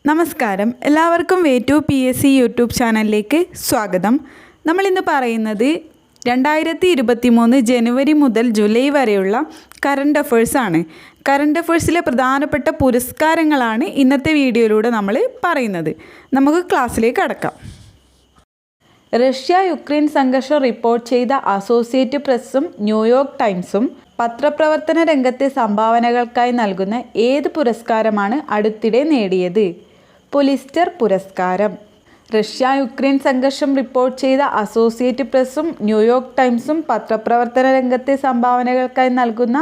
നമസ്കാരം, എല്ലാവർക്കും way to PSC YouTube ചാനലിലേക്ക് സ്വാഗതം. നമ്മളിന്ന് പറയുന്നത് 2023 ജനുവരി മുതൽ ജൂലൈ വരെയുള്ള കറണ്ട് അഫേഴ്സാണ്. കറണ്ട് അഫേഴ്സിലെ പ്രധാനപ്പെട്ട പുരസ്കാരങ്ങളാണ് ഇന്നത്തെ വീഡിയോയിലൂടെ നമ്മൾ പറയുന്നത്. നമുക്ക് ക്ലാസ്സിലേക്ക് കടക്കാം. റഷ്യ യുക്രൈൻ സംഘർഷം റിപ്പോർട്ട് ചെയ്ത അസോസിയേറ്റഡ് പ്രസ്സും ന്യൂയോർക്ക് ടൈംസും പത്രപ്രവർത്തന രംഗത്തെ സംഭാവനകൾക്കായി നൽകുന്ന ഏത് പുരസ്കാരമാണ് അടുത്തിടെ നേടിയത്? പുലിസ്റ്റർ പുരസ്കാരം. റഷ്യ യുക്രൈൻ സംഘർഷം റിപ്പോർട്ട് ചെയ്ത അസോസിയേറ്റഡ് പ്രസ്സും ന്യൂയോർക്ക് ടൈംസും പത്രപ്രവർത്തന രംഗത്തെ സംഭാവനകൾക്കായി നൽകുന്ന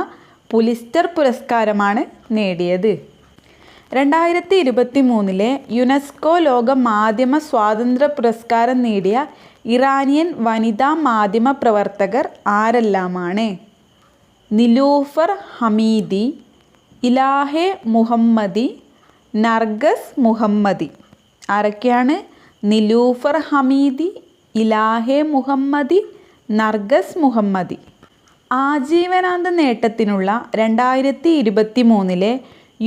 പുലിസ്റ്റർ പുരസ്കാരമാണ് നേടിയത്. 2023 യുനെസ്കോ ലോക മാധ്യമ സ്വാതന്ത്ര്യ പുരസ്കാരം നേടിയ ഇറാനിയൻ വനിതാ മാധ്യമ പ്രവർത്തകർ ആരെല്ലാമാണ്? നിലൂഫർ ഹമീദി, ഇലാഹെ മുഹമ്മദി, നർഗസ് മുഹമ്മദി. ആരൊക്കെയാണ്? നിലൂഫർ ഹമീദി, ഇലാഹെ മുഹമ്മദി, നർഗസ് മുഹമ്മദി. ആജീവനാന്ത നേട്ടത്തിനുള്ള 2023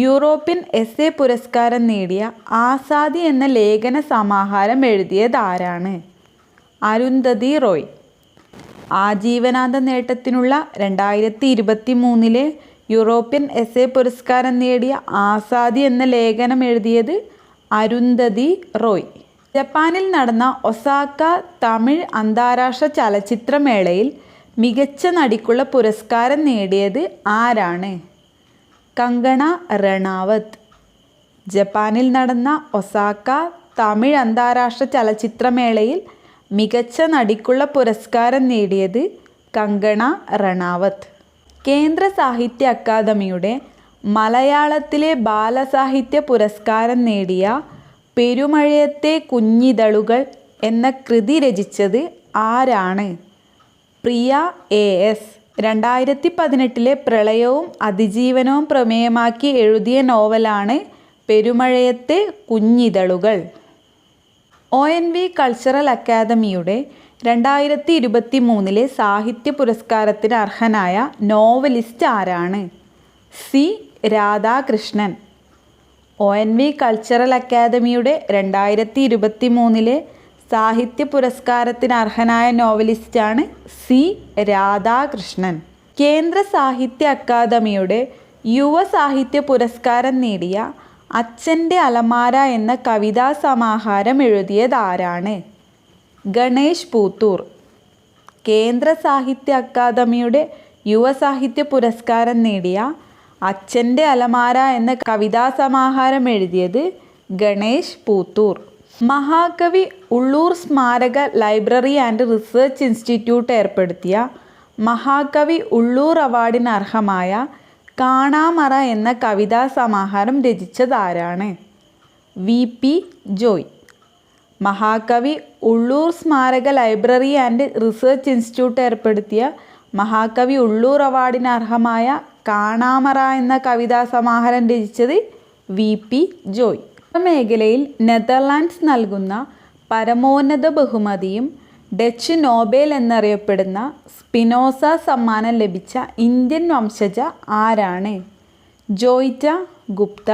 യൂറോപ്യൻ എസ്സേ പുരസ്കാരം നേടിയ ആസാദി എന്ന ലേഖന സമാഹാരം എഴുതിയതാരാണ്? അരുന്ധതി റോയ്. ആജീവനാന്ത നേട്ടത്തിനുള്ള 2023 യൂറോപ്യൻ എസ്സേ പുരസ്കാരം നേടിയ ആസാദി എന്ന ലേഖനം എഴുതിയത് അരുന്ധതി റോയ്. ജപ്പാനിൽ നടന്ന ഒസാക്ക തമിഴ് അന്താരാഷ്ട്ര ചലച്ചിത്രമേളയിൽ മികച്ച നടിക്കുള്ള പുരസ്കാരം നേടിയത് ആരാണ്? കങ്കണ റണാവത്ത്. ജപ്പാനിൽ നടന്ന ഒസാക്ക തമിഴ് അന്താരാഷ്ട്ര ചലച്ചിത്രമേളയിൽ മികച്ച നടിക്കുള്ള പുരസ്കാരം നേടിയത് കങ്കണ റണാവത്ത്. കേന്ദ്ര സാഹിത്യ അക്കാദമിയുടെ മലയാളത്തിലെ ബാലസാഹിത്യ പുരസ്കാരം നേടിയ പെരുമഴയത്തെ കുഞ്ഞിതളുകൾ എന്ന കൃതി രചിച്ചത് ആരാണ്? പ്രിയ AS. 2018 പ്രളയവും അതിജീവനവും പ്രമേയമാക്കി എഴുതിയ നോവലാണ് പെരുമഴയത്തെ കുഞ്ഞിതളുകൾ. ONV കൾച്ചറൽ അക്കാദമിയുടെ 2023 സാഹിത്യ പുരസ്കാരത്തിന് അർഹനായ നോവലിസ്റ്റ് ആരാണ്? C. രാധാകൃഷ്ണൻ. ONV കൾച്ചറൽ അക്കാദമിയുടെ 2023 സാഹിത്യ പുരസ്കാരത്തിന് അർഹനായ നോവലിസ്റ്റാണ് C. രാധാകൃഷ്ണൻ. കേന്ദ്ര സാഹിത്യ അക്കാദമിയുടെ യുവ സാഹിത്യ പുരസ്കാരം നേടിയ അച്ഛൻ്റെ അലമാര എന്ന കവിതാ സമാഹാരം എഴുതിയതാരാണ്? ഗണേഷ് പൂത്തൂർ. കേന്ദ്ര സാഹിത്യ അക്കാദമിയുടെ യുവ സാഹിത്യ പുരസ്കാരം നേടിയ അച്ഛൻ്റെ അലമാര എന്ന കവിതാ സമാഹാരം എഴുതിയത് ഗണേഷ് പൂത്തൂർ. മഹാകവി ഉള്ളൂർ സ്മാരക ലൈബ്രറി ആൻഡ് റിസർച്ച് ഇൻസ്റ്റിറ്റ്യൂട്ട് ഏർപ്പെടുത്തിയ മഹാകവി ഉള്ളൂർ അവാർഡിന് അർഹമായ കാണാമറ എന്ന കവിതാ സമാഹാരം രചിച്ചതാരാണ്? VP ജോയ്. മഹാകവി ഉള്ളൂർ സ്മാരക ലൈബ്രറി ആൻഡ് റിസർച്ച് ഇൻസ്റ്റിറ്റ്യൂട്ട് ഏർപ്പെടുത്തിയ മഹാകവി ഉള്ളൂർ അവാർഡിന് അർഹമായ കാണാമറ എന്ന കവിതാ സമാഹാരം രചിച്ചത് VP ജോയ്. മേഖലയിൽ നെതർലാൻഡ്സ് നൽകുന്ന പരമോന്നത ബഹുമതിയും ഡച്ച് നോബൽ എന്നറിയപ്പെടുന്ന സ്പിനോസ സമ്മാനം ലഭിച്ച ഇന്ത്യൻ വംശജ ആരാണ്? ജോയ്റ്റ ഗുപ്ത.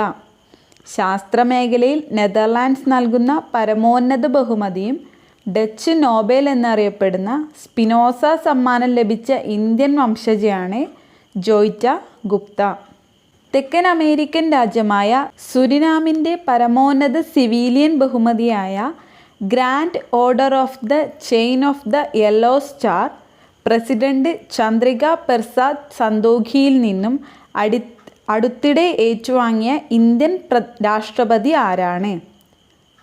ശാസ്ത്രമേഖലയിൽ നെതർലാൻഡ്സ് നൽകുന്ന പരമോന്നത ബഹുമതിയും ഡച്ച് നോബൽ എന്നറിയപ്പെടുന്ന സ്പിനോസ സമ്മാനം ലഭിച്ച ഇന്ത്യൻ വംശജയാണ് ജോയ്റ്റ ഗുപ്ത. തെക്കൻ അമേരിക്കൻ രാജ്യമായ സുരിനാമിൻ്റെ പരമോന്നത സിവിലിയൻ ബഹുമതിയായ grand order of the chain of the yellow star president Chandrika Persad സന്തോഖിയിൽ നിന്നും അടുത്തിടെ ഏറ്റുവാങ്ങിയ ഇന്ത്യൻ രാഷ്ട്രപതി ആരാണ്?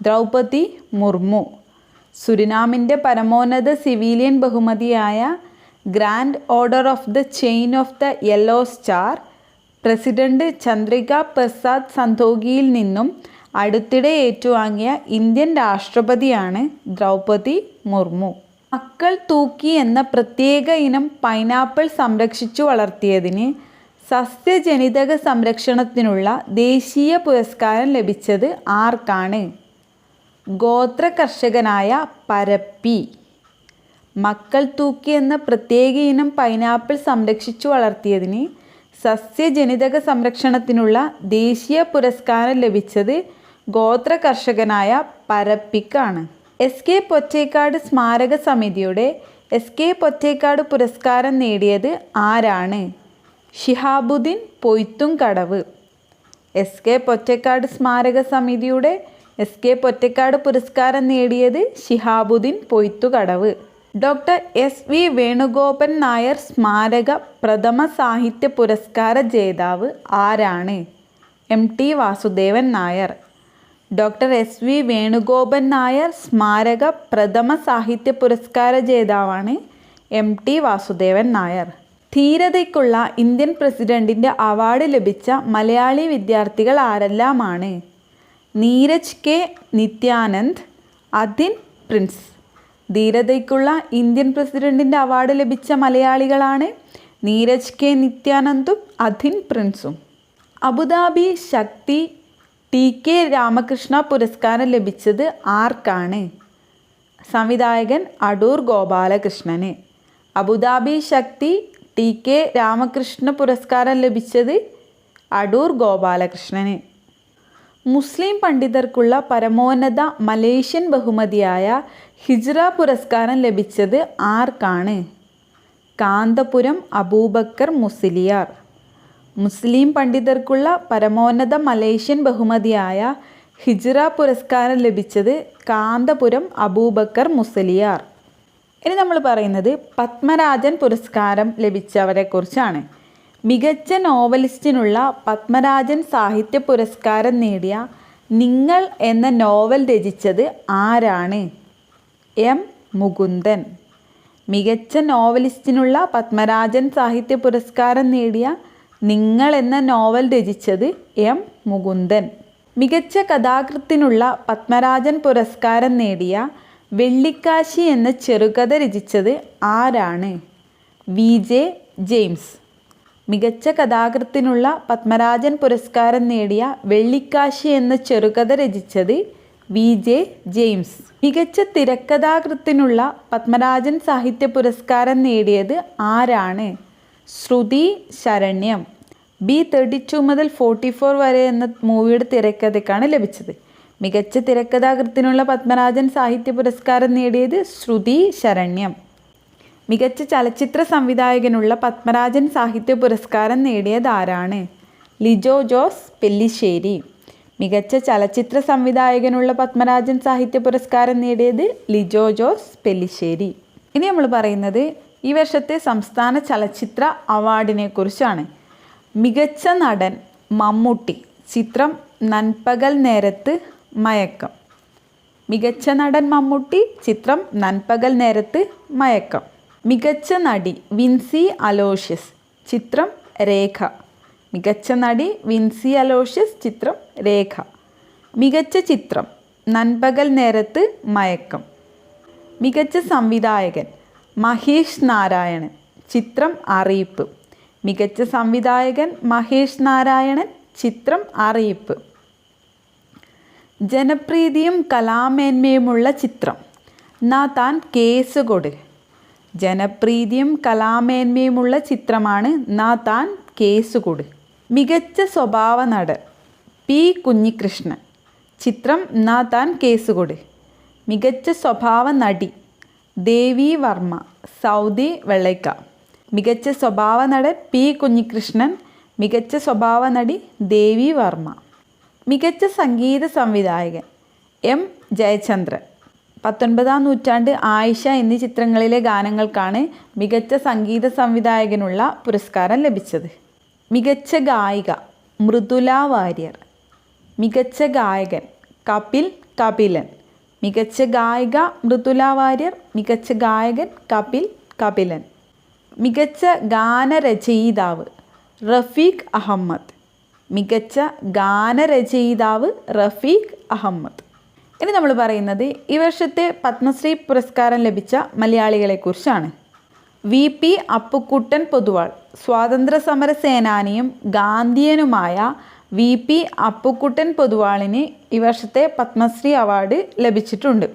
ദ്രൗപദി മുർമു. സുരിനാമിൻ്റെ പരമോന്നത സിവിലിയൻ ബഹുമതിയായ grand order of the chain of the yellow star president Chandrika Persad സന്തോഖിയിൽ നിന്നും അടുത്തിടെ ഏറ്റുവാങ്ങിയ ഇന്ത്യൻ രാഷ്ട്രപതിയാണ് ദ്രൗപദി മുർമു. മക്കൾ തൂക്കി എന്ന പ്രത്യേക ഇനം പൈനാപ്പിൾ സംരക്ഷിച്ചു വളർത്തിയതിന് സസ്യജനിതക സംരക്ഷണത്തിനുള്ള ദേശീയ പുരസ്കാരം ലഭിച്ചത് ആർക്കാണ്? ഗോത്ര കർഷകനായ പരപ്പി. മക്കൾ തൂക്കി എന്ന പ്രത്യേക ഇനം പൈനാപ്പിൾ സംരക്ഷിച്ചു വളർത്തിയതിന് സസ്യജനിതക സംരക്ഷണത്തിനുള്ള ദേശീയ പുരസ്കാരം ലഭിച്ചത് ഗോത്ര കർഷകനായ പരപ്പിക്കാണ്. എസ് കെ പൊറ്റേക്കാട് സ്മാരക സമിതിയുടെ എസ് കെ പൊറ്റേക്കാട് പുരസ്കാരം നേടിയത് ആരാണ്? ഷിഹാബുദ്ദീൻ പൊയ്ത്തുംകടവ്. എസ് കെ പൊറ്റേക്കാട് സ്മാരക സമിതിയുടെ എസ് കെ പൊറ്റേക്കാട് പുരസ്കാരം നേടിയത് Shihabuddin Poythukadavu. Doctor S V Venugopan Nair സ്മാരക പ്രഥമ സാഹിത്യ പുരസ്കാര ജേതാവ് ആരാണ്? M T Vasudevan Nair. Doctor S V Venugopan Nair സ്മാരക പ്രഥമ സാഹിത്യ പുരസ്കാര ജേതാവാണ് എം ടി വാസുദേവൻ നായർ. ധീരതയ്ക്കുള്ള ഇന്ത്യൻ പ്രസിഡന്റിൻ്റെ അവാർഡ് ലഭിച്ച മലയാളി വിദ്യാർത്ഥികൾ ആരെല്ലാമാണ്? നീരജ് കെ നിത്യാനന്ദ്, അധിൻ പ്രിൻസ്. ധീരതയ്ക്കുള്ള ഇന്ത്യൻ പ്രസിഡന്റിൻ്റെ അവാർഡ് ലഭിച്ച മലയാളികളാണ് നീരജ് കെ നിത്യാനന്ദും അധിൻ പ്രിൻസും. അബുദാബി ശക്തി ടി കെ രാമകൃഷ്ണ പുരസ്കാരം ലഭിച്ചത് ആർക്കാണ്? സംവിധായകൻ അടൂർ ഗോപാലകൃഷ്ണന്. അബുദാബി ശക്തി ടി കെ രാമകൃഷ്ണ പുരസ്കാരം ലഭിച്ചത് അടൂർ ഗോപാലകൃഷ്ണന്. മുസ്ലിം പണ്ഡിതർക്കുള്ള പരമോന്നത മലേഷ്യൻ ബഹുമതിയായ ഹിജ്റ പുരസ്കാരം ലഭിച്ചത് ആർക്കാണ്? കാന്തപുരം അബൂബക്കർ മുസ്ലിയാർ. മുസ്ലിം പണ്ഡിതർക്കുള്ള പരമോന്നത മലേഷ്യൻ ബഹുമതിയായ ഹിജ്റ പുരസ്കാരം ലഭിച്ചത് കാന്തപുരം അബൂബക്കർ മുസ്ലിയാർ. ഇനി നമ്മൾ പറയുന്നത് പത്മരാജൻ പുരസ്കാരം ലഭിച്ചവരെക്കുറിച്ചാണ്. മികച്ച നോവലിസ്റ്റിനുള്ള പത്മരാജൻ സാഹിത്യ പുരസ്കാരം നേടിയ നിങ്ങൾ എന്ന നോവൽ രചിച്ചത് ആരാണ്? എം മുകുന്ദൻ. മികച്ച നോവലിസ്റ്റിനുള്ള പത്മരാജൻ സാഹിത്യ പുരസ്കാരം നേടിയ നിങ്ങൾ എന്ന നോവൽ രചിച്ചത് എം മുകുന്ദൻ. മികച്ച കഥാകൃത്തിനുള്ള പത്മരാജൻ പുരസ്കാരം നേടിയ വെള്ളിക്കാശി എന്ന ചെറുകഥ രചിച്ചത് ആരാണ്? V J James. മികച്ച കഥാകൃത്തിനുള്ള പത്മരാജൻ പുരസ്കാരം നേടിയ വെള്ളിക്കാശി എന്ന ചെറുകഥ രചിച്ചത് വി ജെ ജെയിംസ്. മികച്ച തിരക്കഥാകൃത്തിനുള്ള പത്മരാജൻ സാഹിത്യ പുരസ്കാരം നേടിയത് ആരാണ്? ശ്രുതി ശരണ്യം. B32 മുതൽ 44 വരെ എന്ന മൂവിയുടെ തിരക്കഥയ്ക്കാണ് ലഭിച്ചത്. മികച്ച തിരക്കഥാകൃത്തിനുള്ള പത്മരാജൻ സാഹിത്യ പുരസ്കാരം നേടിയത് ശ്രുതി ശരണ്യം. മികച്ച ചലച്ചിത്ര സംവിധായകനുള്ള പത്മരാജൻ സാഹിത്യ പുരസ്കാരം നേടിയത് ആരാണ്? ലിജോ ജോസ് പെല്ലിശ്ശേരി. മികച്ച ചലച്ചിത്ര സംവിധായകനുള്ള പത്മരാജൻ സാഹിത്യ പുരസ്കാരം നേടിയത് ലിജോ ജോസ് പെല്ലിശ്ശേരി. ഇനി നമ്മൾ പറയുന്നത് ഈ വർഷത്തെ സംസ്ഥാന ചലച്ചിത്ര അവാർഡിനെ കുറിച്ചാണ്. മികച്ച നടൻ മമ്മൂട്ടി. ചിത്രം നൻപകൽ നേരത്ത് മയക്കം. മികച്ച നടൻ മമ്മൂട്ടി. ചിത്രം നൻപകൽ നേരത്ത് മയക്കം. മികച്ച നടി വിൻസി അലോഷ്യസ്. ചിത്രം രേഖ. മികച്ച നടി വിൻസി അലോഷ്യസ്. ചിത്രം രേഖ. മികച്ച ചിത്രം നൻപകൽ നേരത്ത് മയക്കം. മികച്ച സംവിധായകൻ മഹേഷ് നാരായണൻ. ചിത്രം അറിയിപ്പ്. മികച്ച സംവിധായകൻ മഹേഷ് നാരായണൻ. ചിത്രം അറിയിപ്പ്. ജനപ്രീതിയും കലാമേന്മയുമുള്ള ചിത്രം നാ താൻ കേസ് കൊട്. ജനപ്രീതിയും കലാമേന്മയുമുള്ള ചിത്രമാണ് നാ താൻ കേസ് കൊട്. മികച്ച സ്വഭാവ നടൻ പി കുഞ്ഞികൃഷ്ണൻ. ചിത്രം നാ താൻ കേസ് കൊട്. മികച്ച സ്വഭാവ നടി ദേവി വർമ്മ, സൗദി വെള്ളയ്ക്ക. മികച്ച സ്വഭാവ നടൻ പി കുഞ്ഞികൃഷ്ണൻ. മികച്ച സ്വഭാവ നടി ദേവി വർമ്മ. മികച്ച സംഗീത സംവിധായകൻ എം ജയചന്ദ്രൻ. 19-ാം നൂറ്റാണ്ട്, ആയിഷ എന്നീ ചിത്രങ്ങളിലെ ഗാനങ്ങൾക്കാണ് മികച്ച സംഗീത സംവിധായകനുള്ള പുരസ്കാരം ലഭിച്ചത്. മികച്ച ഗായിക മൃദുല വാര്യർ. മികച്ച ഗായകൻ കപിലൻ. മികച്ച ഗായിക മൃദുല വാര്യർ. മികച്ച ഗായകൻ കപിലൻ. മികച്ച ഗാനരചയിതാവ് റഫീഖ് അഹമ്മദ്. മികച്ച ഗാനരചയിതാവ് റഫീഖ് അഹമ്മദ്. ഇനി നമ്മൾ പറയുന്നത് ഈ വർഷത്തെ പത്മശ്രീ പുരസ്കാരം ലഭിച്ച മലയാളികളെക്കുറിച്ചാണ്. V P Appukuttan Poduval. സ്വാതന്ത്ര്യ സമര സേനാനിയും ഗാന്ധിയനുമായ വി പി അപ്പുക്കുട്ടൻ പൊതുവാളിന് ഈ വർഷത്തെ പത്മശ്രീ അവാർഡ് ലഭിച്ചിട്ടുണ്ട്.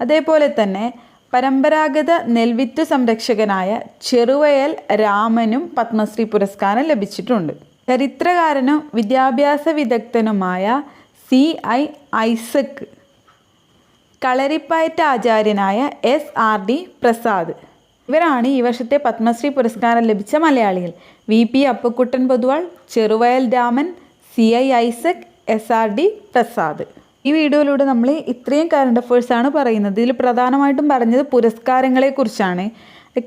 അതേപോലെ തന്നെ പരമ്പരാഗത നെൽവിത്ത് സംരക്ഷകനായ ചെറുവയൽ രാമനും പത്മശ്രീ പുരസ്കാരം ലഭിച്ചിട്ടുണ്ട്. ചരിത്രകാരനും വിദ്യാഭ്യാസ വിദഗ്ധനുമായ CI ഐസക്. കളരിപ്പയറ്റ് ആചാര്യനായ SRD പ്രസാദ്. ഇവരാണ് ഈ വർഷത്തെ പത്മശ്രീ പുരസ്കാരം ലഭിച്ച മലയാളികൾ. VP Appukuttan Poduval, Cheruvayal Raman, CI Isaac, SRD Prasad. ഈ വീഡിയോയിലൂടെ നമ്മൾ ഇത്രയും കറണ്ട് അഫേഴ്സാണ് പറയുന്നത്. ഇതിൽ പ്രധാനമായിട്ടും പറഞ്ഞത് പുരസ്കാരങ്ങളെക്കുറിച്ചാണ്.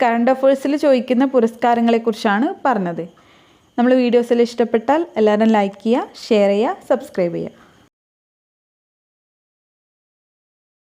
കറണ്ട് അഫേഴ്സിൽ ചോദിക്കുന്ന പുരസ്കാരങ്ങളെക്കുറിച്ചാണ് പറഞ്ഞത്. നമ്മൾ വീഡിയോസിൽ ഇഷ്ടപ്പെട്ടാൽ എല്ലാവരും ലൈക്ക് ചെയ്യുക, ഷെയർ ചെയ്യുക, സബ്സ്ക്രൈബ് ചെയ്യുക.